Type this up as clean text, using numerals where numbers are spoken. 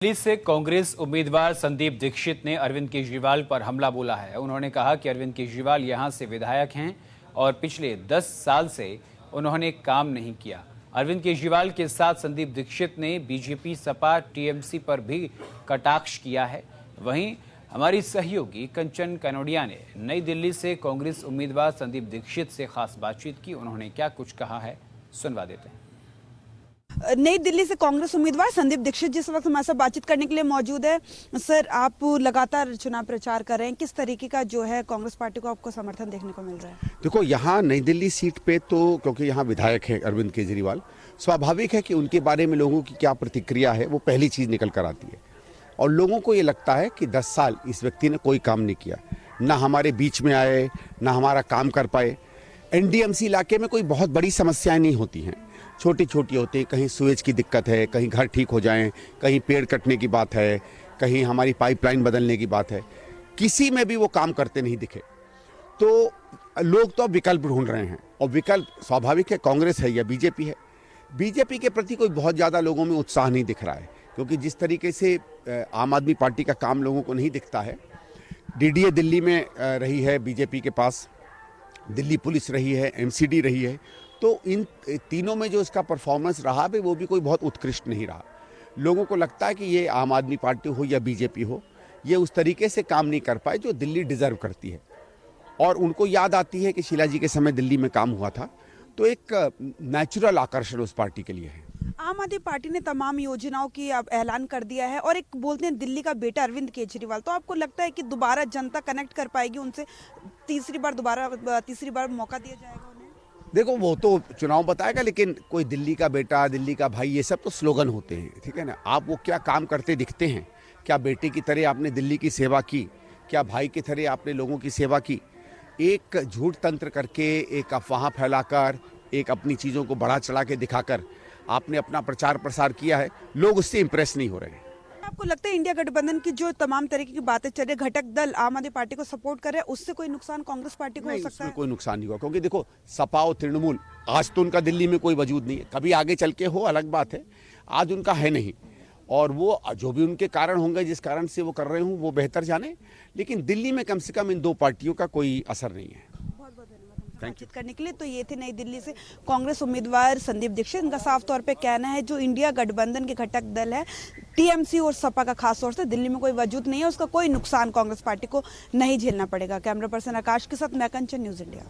दिल्ली से कांग्रेस उम्मीदवार संदीप दीक्षित ने अरविंद केजरीवाल पर हमला बोला है। उन्होंने कहा कि अरविंद केजरीवाल यहां से विधायक हैं और पिछले 10 साल से उन्होंने काम नहीं किया। अरविंद केजरीवाल के साथ संदीप दीक्षित ने बीजेपी, सपा, टीएमसी पर भी कटाक्ष किया है। वहीं हमारी सहयोगी कंचन कनोडिया ने नई दिल्ली से कांग्रेस उम्मीदवार संदीप दीक्षित से खास बातचीत की। उन्होंने क्या कुछ कहा है, सुनवा देते हैं। नई दिल्ली से कांग्रेस उम्मीदवार संदीप दीक्षित जिस वक्त हमारे साथ बातचीत करने के लिए मौजूद है। सर, आप लगातार चुनाव प्रचार कर रहे हैं, किस तरीके का जो है कांग्रेस पार्टी को आपको समर्थन देखने को मिल रहा है? देखो, यहाँ नई दिल्ली सीट पे तो क्योंकि यहाँ विधायक है अरविंद केजरीवाल, स्वाभाविक है कि उनके बारे में लोगों की क्या प्रतिक्रिया है वो पहली चीज निकल कर आती है। और लोगों को ये लगता है कि 10 साल इस व्यक्ति ने कोई काम नहीं किया, ना हमारे बीच में आए, ना हमारा काम कर पाए। एनडीएमसी इलाके में कोई बहुत बड़ी समस्याएं नहीं होती हैं, छोटी छोटी होती है। कहीं सुएज की दिक्कत है, कहीं घर ठीक हो जाएं, कहीं पेड़ कटने की बात है, कहीं हमारी पाइपलाइन बदलने की बात है। किसी में भी वो काम करते नहीं दिखे। तो लोग तो अब विकल्प ढूंढ रहे हैं, और विकल्प स्वाभाविक है, कांग्रेस है या बीजेपी है। बीजेपी के प्रति कोई बहुत ज़्यादा लोगों में उत्साह नहीं दिख रहा है, क्योंकि जिस तरीके से आम आदमी पार्टी का काम लोगों को नहीं दिखता है। डीडीए दिल्ली में रही है बीजेपी के पास, दिल्ली पुलिस रही है, एमसीडी रही है, तो इन तीनों में जो इसका परफॉर्मेंस रहा भी वो भी कोई बहुत उत्कृष्ट नहीं रहा। लोगों को लगता है कि ये आम आदमी पार्टी हो या बीजेपी हो, ये उस तरीके से काम नहीं कर पाए जो दिल्ली डिजर्व करती है। और उनको याद आती है कि शीला जी के समय दिल्ली में काम हुआ था, तो एक नेचुरल आकर्षण उस पार्टी के लिए है। आम आदमी पार्टी ने तमाम योजनाओं की अब ऐलान कर दिया है, और एक बोलते हैं दिल्ली का बेटा अरविंद केजरीवाल, तो आपको लगता है कि दोबारा जनता कनेक्ट कर पाएगी उनसे, तीसरी बार मौका दिया जाएगा उन्हें? देखो, वो तो चुनाव बताएगा, लेकिन कोई दिल्ली का बेटा, दिल्ली का भाई, ये सब तो स्लोगन होते हैं, ठीक है ना। आप वो क्या काम करते दिखते हैं? क्या बेटे की तरह आपने दिल्ली की सेवा की? क्या भाई की तरह आपने लोगों की सेवा की? एक झूठ तंत्र करके, एक अफवाह फैलाकर, एक अपनी चीज़ों को बढ़ा चढ़ा के दिखाकर आपने अपना प्रचार प्रसार किया है। लोग उससे इंप्रेस नहीं हो रहे हैं। आपको लगता है इंडिया गठबंधन की जो तमाम तरीके की बातें चल रही, घटक दल आम आदमी पार्टी को सपोर्ट कर रहे हैं, उससे कोई नुकसान कांग्रेस पार्टी को हो सकता है? कोई नुकसान नहीं हुआ, क्योंकि देखो, सपा और तृणमूल आज तो उनका दिल्ली में कोई वजूद नहीं है। कभी आगे चल के हो, अलग बात है, आज उनका है नहीं। और वो जो भी उनके कारण होंगे, जिस कारण से वो कर रहे हूँ, वो बेहतर जाने। लेकिन दिल्ली में कम से कम इन दो पार्टियों का कोई असर नहीं है। बातचीत करने के लिए तो ये थे नई दिल्ली से कांग्रेस उम्मीदवार संदीप दीक्षित। इनका साफ तौर पे कहना है जो इंडिया गठबंधन के घटक दल है, टीएमसी और सपा का खास तौर से दिल्ली में कोई वजूद नहीं है, उसका कोई नुकसान कांग्रेस पार्टी को नहीं झेलना पड़ेगा। कैमरा पर्सन आकाश के साथ मैं कंचन, न्यूज़ इंडिया।